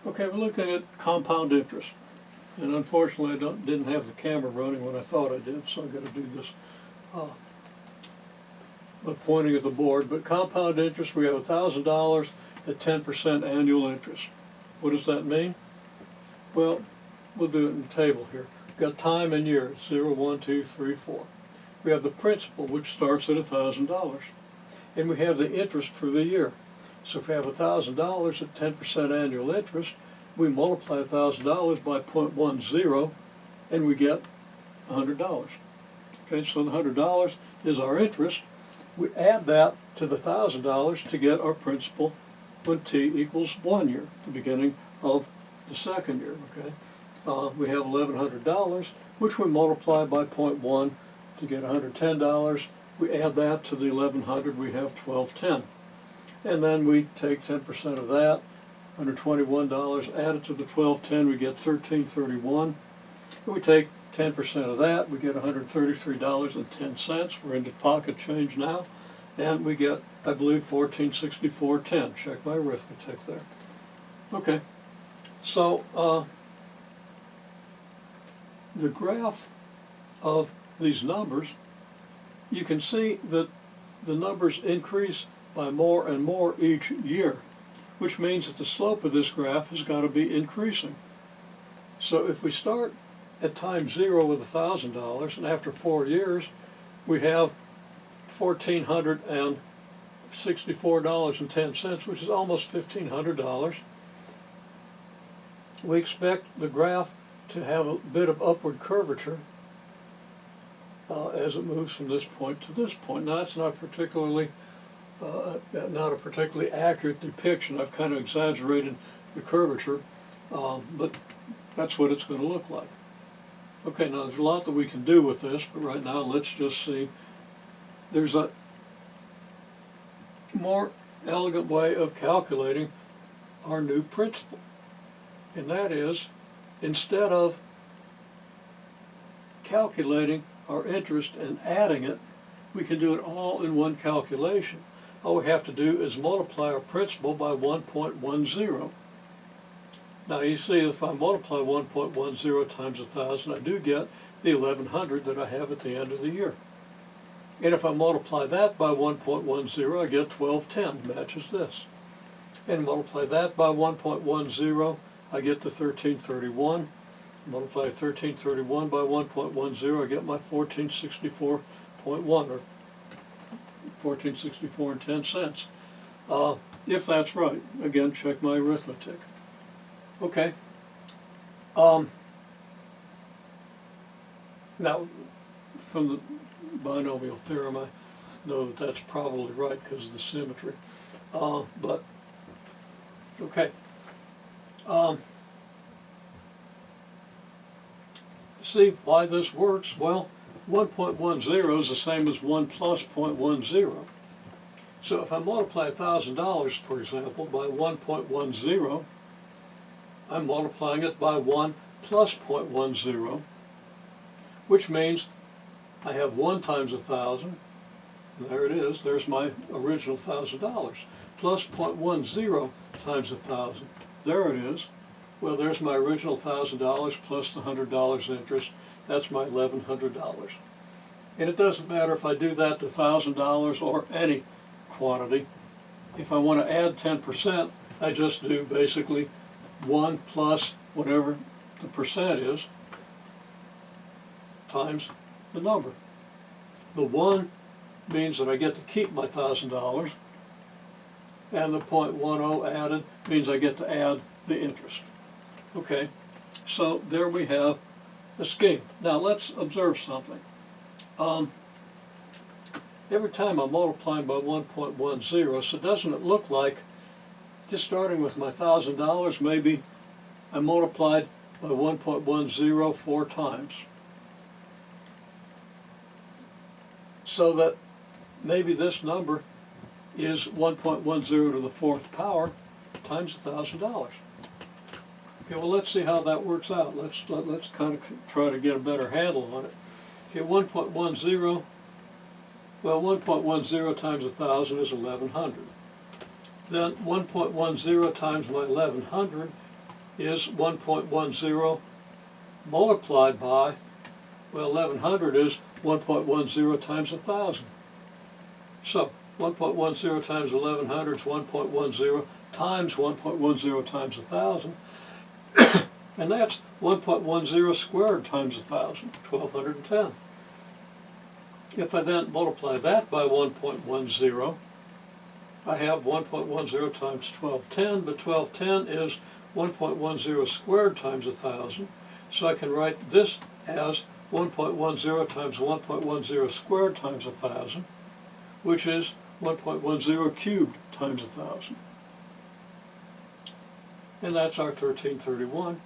Okay, we're looking at compound interest. And unfortunately, I didn't have the camera running when I thought I did, so I've got to do this by pointing at the board. But compound interest, we have $1,000 at 10% annual interest. What does that mean? Well, we'll do it in the table here. We've got time and years, 0, 1, 2, 3, 4. We have the principal, which starts at $1,000. And we have the interest for the year. So if we have $1,000 at 10% annual interest, we multiply $1,000 by 0.10 and we get $100. Okay, so the $100 is our interest. We add that to the $1,000 to get our principal when t equals 1 year, the beginning of the second year. Okay, we have $1,100, which we multiply by 0.1 to get $110. We add that to the 1,100, we have $1,210. And then we take 10% of that, $121, added to the $1,210, we get $1,331. And we take 10% of that, we get $133.10. We're into pocket change now. And we get, I believe, $1,464.10. Check my arithmetic there. Okay, so the graph of these numbers, you can see that the numbers increase by more and more each year, which means that the slope of this graph has got to be increasing. So if we start at time 0 with $1,000, and after 4 years we have $1,464.10, which is almost $1,500. We expect the graph to have a bit of upward curvature as it moves from this point to this point. Now that's not a particularly accurate depiction. I've kind of exaggerated the curvature, but that's what it's going to look like. Okay, now there's a lot that we can do with this, but right now let's just see. There's a more elegant way of calculating our new principal, and that is, instead of calculating our interest and adding it, we can do it all in one calculation. All we have to do is multiply our principal by 1.10. Now you see, if I multiply 1.10 times 1,000, I do get the 1,100 that I have at the end of the year. And if I multiply that by 1.10, I get 1,210, matches this. And multiply that by 1.10, I get the 1,331. Multiply 1,331 by 1.10, I get my 1,464.1, or 1,464.10. If that's right. Again, check my arithmetic. Okay. Now, from the binomial theorem, I know that that's probably right because of the symmetry. But, okay. See why this works? Well, 1.10 is the same as 1 plus 0.10. So if I multiply $1,000, for example, by 1.10, I'm multiplying it by 1 plus 0.10, which means I have 1 times 1,000, and there it is, there's my original $1,000, plus 0.10 times 1,000, there it is. Well, there's my original $1,000 plus the $100 interest. That's my $1,100. And it doesn't matter if I do that to $1,000 or any quantity. If I want to add 10%, I just do basically 1 plus whatever the percent is times the number. The 1 means that I get to keep my $1,000, and the 0.10 added means I get to add the interest. Okay, so there we have a scheme. Now let's observe something. Every time I'm multiplying by 1.10, so doesn't it look like, just starting with my $1,000, maybe I multiplied by 1.10 4 times. So that maybe this number is 1.10 to the 4th power times $1,000. Okay, well, let's see how that works out. Let's kind of try to get a better handle on it. Okay, 1.10, well, 1.10 times 1,000 is 1,100. Then 1.10 times my 1,100 is 1.10 multiplied by, well, 1100 is 1.10 times 1,000. So 1.10 times 1100 is 1.10 times 1.10 times 1,000. And that's 1.10 squared times 1,000, 1,210. If I then multiply that by 1.10, I have 1.10 times 1210, but 1210 is 1.10 squared times 1,000. So I can write this as 1.10 times 1.10 squared times 1,000, which is 1.10 cubed times 1,000. And that's our 1331.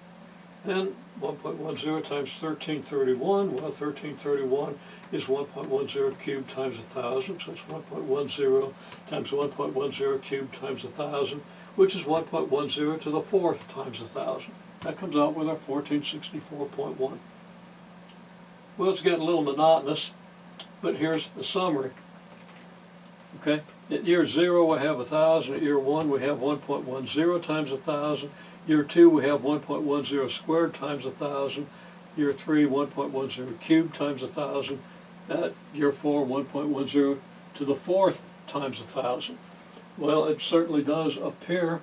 Then 1.10 times 1331, well, 1331 is 1.10 cubed times 1,000, so it's 1.10 times 1.10 cubed times 1,000, which is 1.10 to the fourth times 1,000. That comes out with our 1464.1. Well, it's getting a little monotonous, but here's a summary. Okay, at year 0 we have 1,000, at year 1 we have 1.10 times 1,000, year 2 we have 1.10 squared times 1,000, year 3 1.10 cubed times 1,000, at year 4 1.10 to the fourth times 1,000. Well, it certainly does appear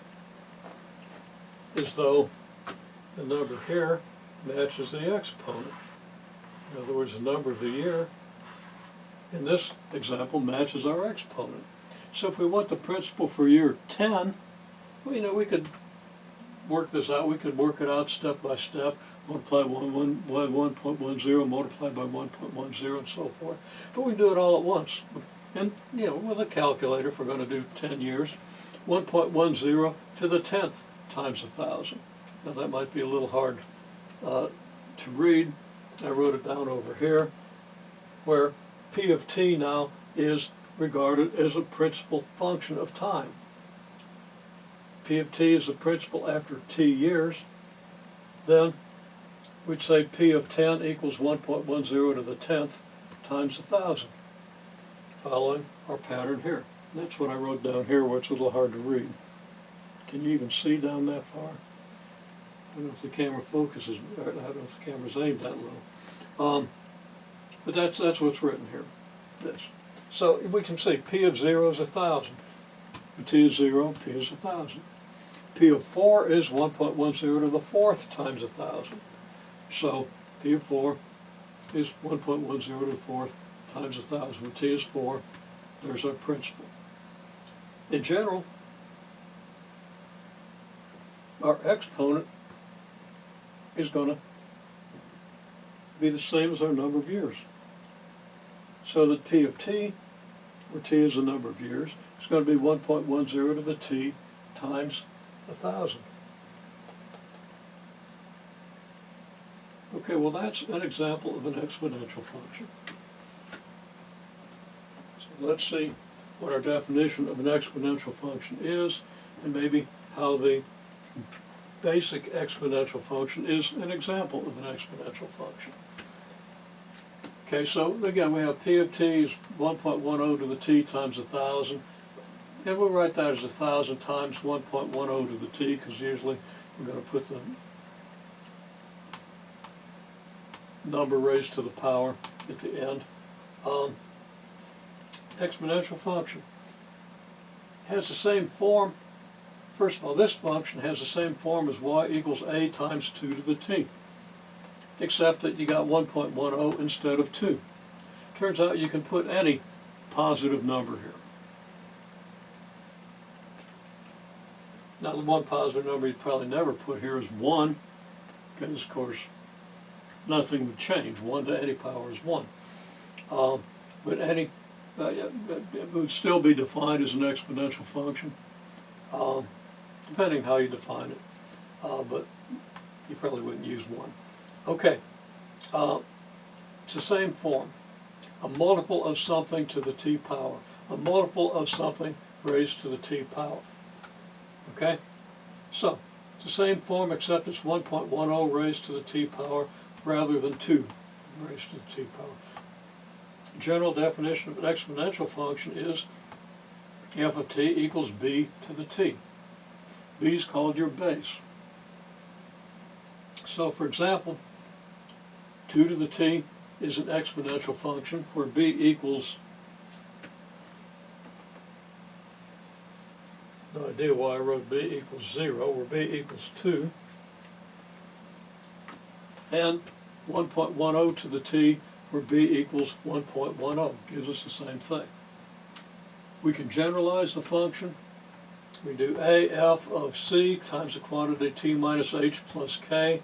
as though the number here matches the exponent. In other words, the number of the year in this example matches our exponent. So if we want the principal for year 10, well, we could work this out. We could work it out step by step, multiply 1.10, multiply by 1.10, and so forth. But we can do it all at once. And, with a calculator, if we're going to do 10 years, 1.10 to the 10th times 1,000. Now that might be a little hard to read. I wrote it down over here, where P of t now is regarded as a principal function of time. P of t is the principal after t years. Then we'd say P of 10 equals 1.10 to the 10th times 1,000, following our pattern here. And that's what I wrote down here, where it's a little hard to read. Can you even see down that far? I don't know if the camera focuses, I don't know if the camera's aimed that low. But that's what's written here, this. So we can say P of 0 is 1,000. T is 0, P is 1,000. P of 4 is 1.10 to the fourth times 1,000. So P of 4 is 1.10 to the fourth times 1,000. When T is 4, there's our principal. In general, our exponent is going to be the same as our number of years. So that P of t, where t is the number of years, is going to be 1.10 to the t times 1,000. Okay, well that's an example of an exponential function. So let's see what our definition of an exponential function is, and maybe how the basic exponential function is an example of an exponential function. Okay, so again we have P of t is 1.10 to the t times 1,000, and we'll write that as 1,000 times 1.10 to the t, because usually we're going to put the number raised to the power at the end. Exponential function has the same form. First of all, this function has the same form as y equals a times 2 to the t, except that you got 1.10 instead of 2. Turns out you can put any positive number here. Now the one positive number you'd probably never put here is 1, because of course nothing would change. 1 to any power is 1. But any, it would still be defined as an exponential function, depending how you define it, but you probably wouldn't use 1. Okay, it's the same form. A multiple of something to the t power. A multiple of something raised to the t power. Okay? So, it's the same form except it's 1.10 raised to the t power rather than 2 raised to the t power. General definition of an exponential function is f of t equals b to the t. B is called your base. So for example, 2 to the t is an exponential function where b equals, no idea why I wrote b equals 0, where b equals 2, and 1.10 to the t where b equals 1.10 gives us the same thing. We can generalize the function. We do AF of c times the quantity t minus h plus k,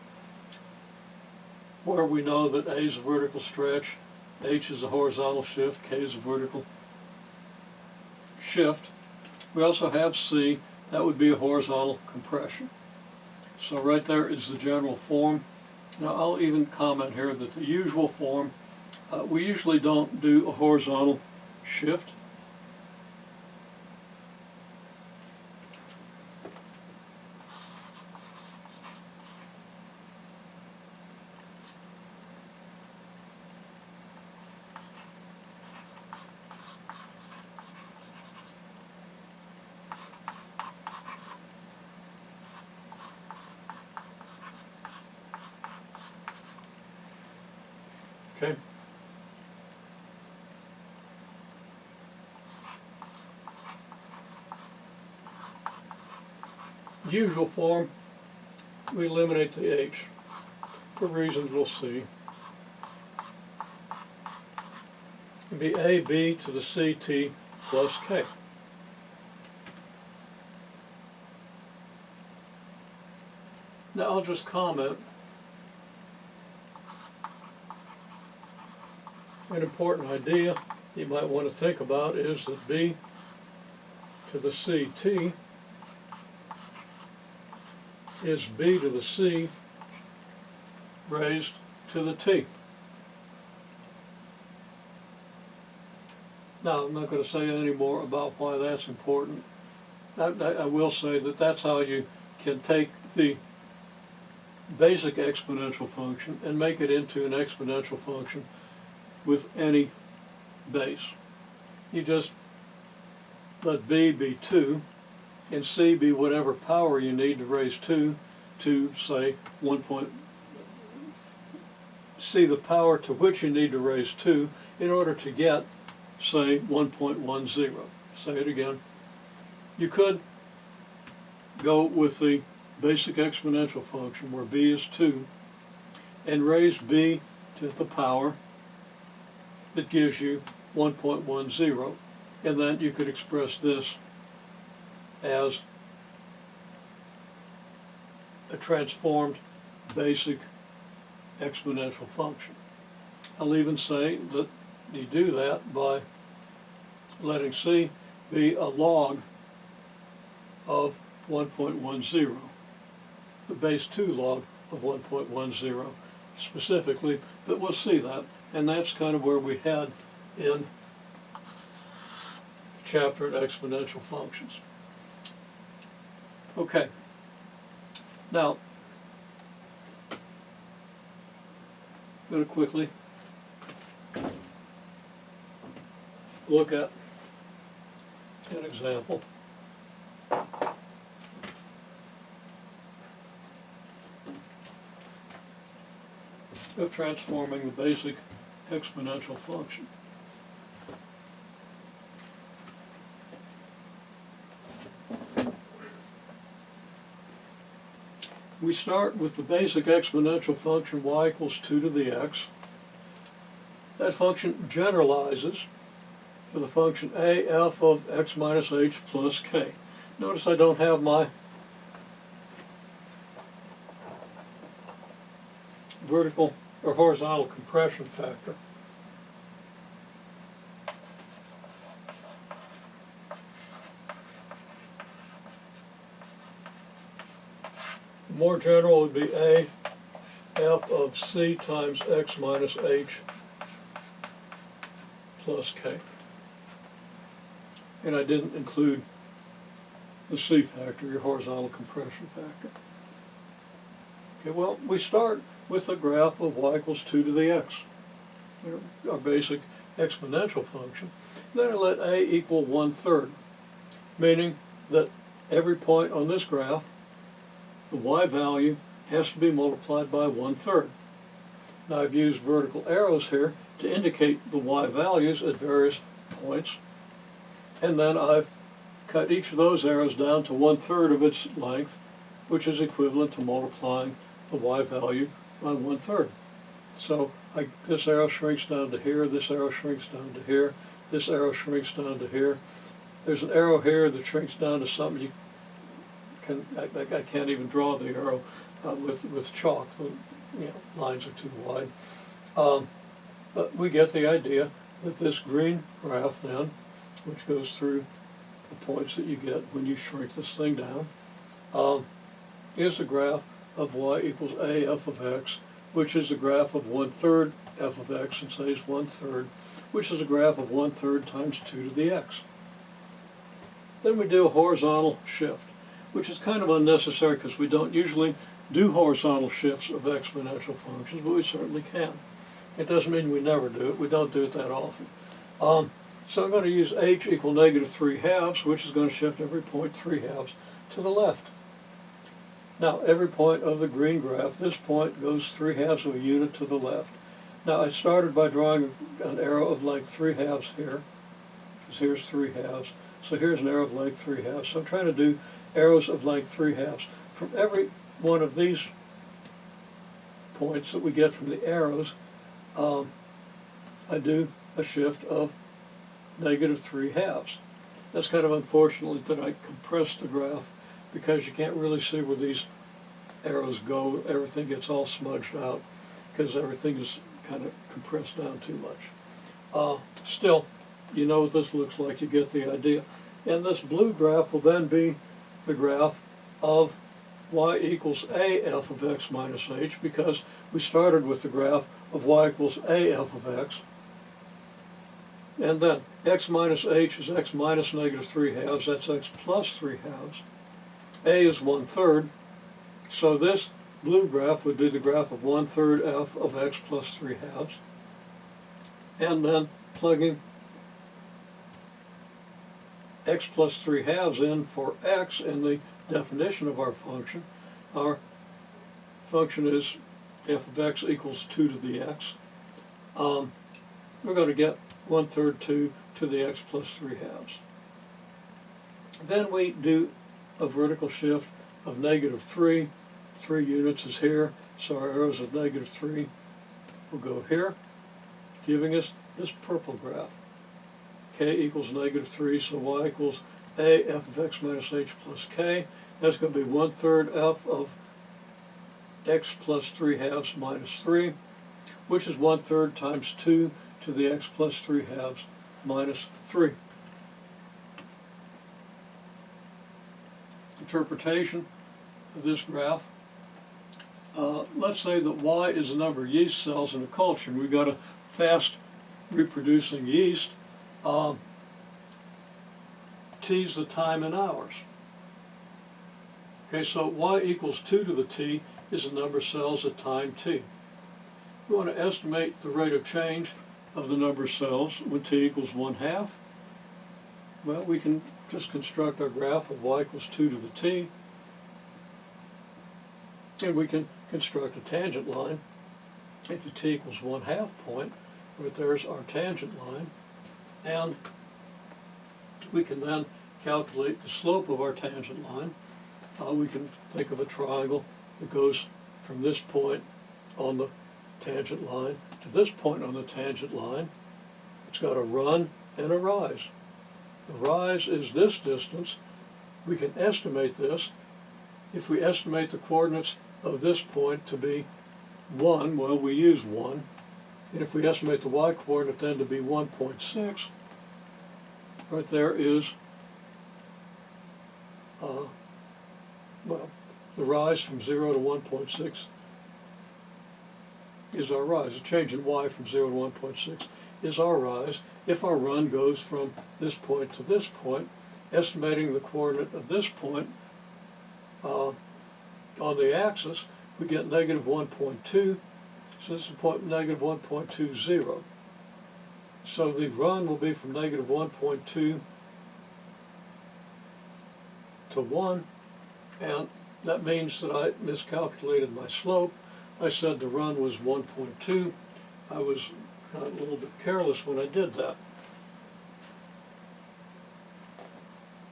where we know that a is a vertical stretch, h is a horizontal shift, k is a vertical shift. We also have c, that would be a horizontal compression. So right there is the general form. Now I'll even comment here that the usual form, we usually don't do a horizontal shift. Okay. Usual form, we eliminate the h for reasons we'll see. It'd be ab to the ct plus k. Now I'll just comment. An important idea you might want to think about is that b to the ct is b to the c raised to the t. Now I'm not going to say any more about why that's important. I will say that that's how you can take the basic exponential function and make it into an exponential function with any base. You just let b be 2 and c be whatever power you need to raise 2 to, say, c the power to which you need to raise 2 in order to get, say, 1.10. Say it again. You could go with the basic exponential function where b is 2 and raise b to the power that gives you 1.10, and then you could express this as a transformed basic exponential function. I'll even say that you do that by letting c be a log of 1.10, the base 2 log of 1.10 specifically, but we'll see that. And that's kind of where we head in chapter at exponential functions. Okay. Now, I'm going to quickly look at an example. Of transforming the basic exponential function. We start with the basic exponential function y equals 2 to the x. That function generalizes to the function af of x minus h plus k. Notice I don't have my vertical or horizontal compression factor. The more general would be a f of c times x minus h plus k. And I didn't include the c factor, your horizontal compression factor. Okay, well, we start with the graph of y equals 2 to the x, our basic exponential function. Then I let a equal 1/3, meaning that every point on this graph, the y value has to be multiplied by 1/3. Now I've used vertical arrows here to indicate the y values at various points, and then I've cut each of those arrows down to 1/3 of its length, which is equivalent to multiplying the y value by 1/3. So this arrow shrinks down to here, this arrow shrinks down to here, this arrow shrinks down to here. There's an arrow here that shrinks down to something I can't even draw the arrow with chalk. The lines are too wide. But we get the idea that this green graph then, which goes through the points that you get when you shrink this thing down, is the graph of y equals a f of x, which is the graph of 1/3 f of x, and say is 1/3, which is a graph of 1/3 times 2 to the x. Then we do a horizontal shift, which is kind of unnecessary because we don't usually do horizontal shifts of exponential functions, but we certainly can. It doesn't mean we never do it. We don't do it that often. So I'm going to use h equal -3/2, which is going to shift every point 3/2 to the left. Now every point of the green graph, this point goes 3/2 of a unit to the left. Now I started by drawing an arrow of length 3/2 here, because here's 3/2. So here's an arrow of length 3/2. So I'm trying to do arrows of length 3/2. From every one of these points that we get from the arrows, I do a shift of -3/2. That's kind of unfortunate that I compressed the graph because you can't really see where these arrows go. Everything gets all smudged out because everything is kind of compressed down too much. Still, you know what this looks like, you get the idea. And this blue graph will then be the graph of y equals a f of x minus h, because we started with the graph of y equals a f of x. And then x minus h is x minus -3/2, that's x plus 3/2. A is 1/3, so this blue graph would be the graph of 1/3 f of x plus 3/2. And then plugging x plus 3/2 in for x in the definition of our function is f of x equals 2 to the x. We're going to get 1/3 2 to the x plus 3/2. Then we do a vertical shift of -3. 3 units is here, so our arrows of -3 will go here, giving us this purple graph. K equals -3, so y equals a f of x minus h plus k. That's going to be 1/3 f of x plus 3/2 minus 3, which is 1/3 times 2 to the x plus 3/2 minus 3. Interpretation of this graph. Let's say that y is the number of yeast cells in a culture, and we've got a fast reproducing yeast. T is the time in hours. Okay, so y equals 2 to the t is the number of cells at time t. We want to estimate the rate of change of the number of cells when t equals 1/2. Well, we can just construct our graph of y equals 2 to the t, and we can construct a tangent line. If the t equals 1/2 point, right there's our tangent line, and we can then calculate the slope of our tangent line. We can think of a triangle that goes from this point on the tangent line to this point on the tangent line. It's got a run and a rise. The rise is this distance. We can estimate this. If we estimate the coordinates of this point to be 1, well, we use 1. And if we estimate the y-coordinate then to be 1.6, right there is, well, the rise from 0 to 1.6 is our rise. The change in y from 0 to 1.6 is our rise. If our run goes from this point to this point, estimating the coordinate of this point on the axis, we get -1.2. So this is point -1.20. So the run will be from -1.2 to 1, and That means that I miscalculated my slope. I said the run was 1.2. I was kind of a little bit careless when I did that.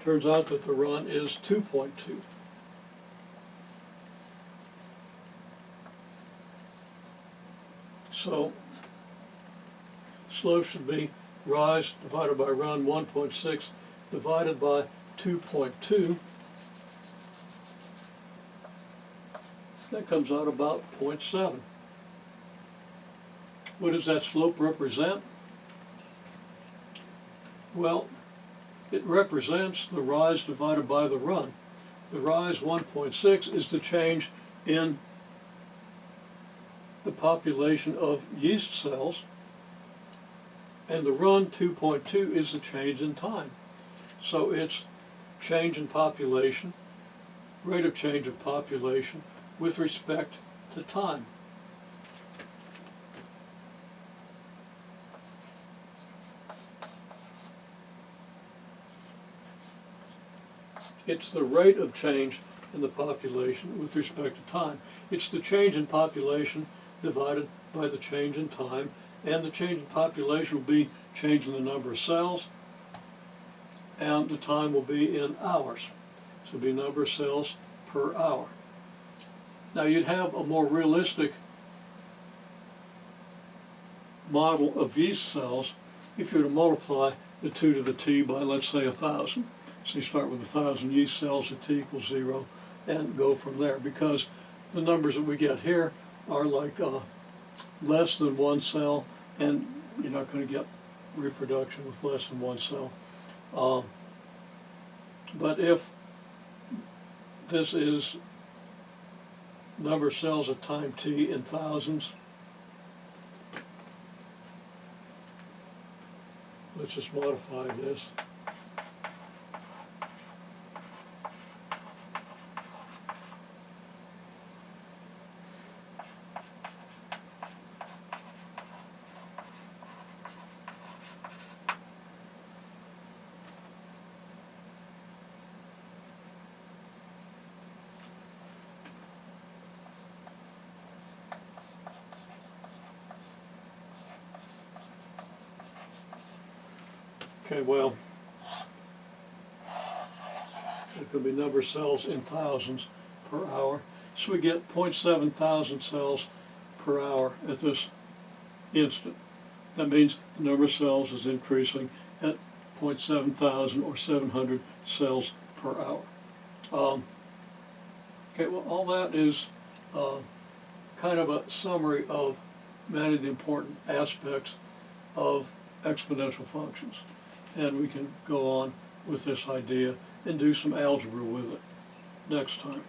Turns out that the run is 2.2. So slope should be rise divided by run 1.6 divided by 2.2. That comes out about 0.7. What does that slope represent? Well, it represents the rise divided by the run. The rise 1.6 is the change in the population of yeast cells, and the run 2.2 is the change in time. So it's change in population, rate of change of population with respect to time. It's the rate of change in the population with respect to time. It's the change in population divided by the change in time, and the change in population will be change in the number of cells, and the time will be in hours. So it'll be number of cells per hour. Now you'd have a more realistic model of yeast cells if you were to multiply the 2 to the t by, let's say, 1,000. So you start with 1,000 yeast cells at t equals 0 and go from there, because the numbers that we get here are like less than 1 cell, and you're not going to get reproduction with less than 1 cell. But if this is number of cells at time t in thousands, let's just modify this. Okay, well, it could be number of cells in thousands per hour. So we get 0.7 thousand cells per hour at this instant. That means the number of cells is increasing at 0.7 thousand or 700 cells per hour. Okay, well, all that is kind of a summary of many of the important aspects of exponential functions. And we can go on with this idea and do some algebra with it next time.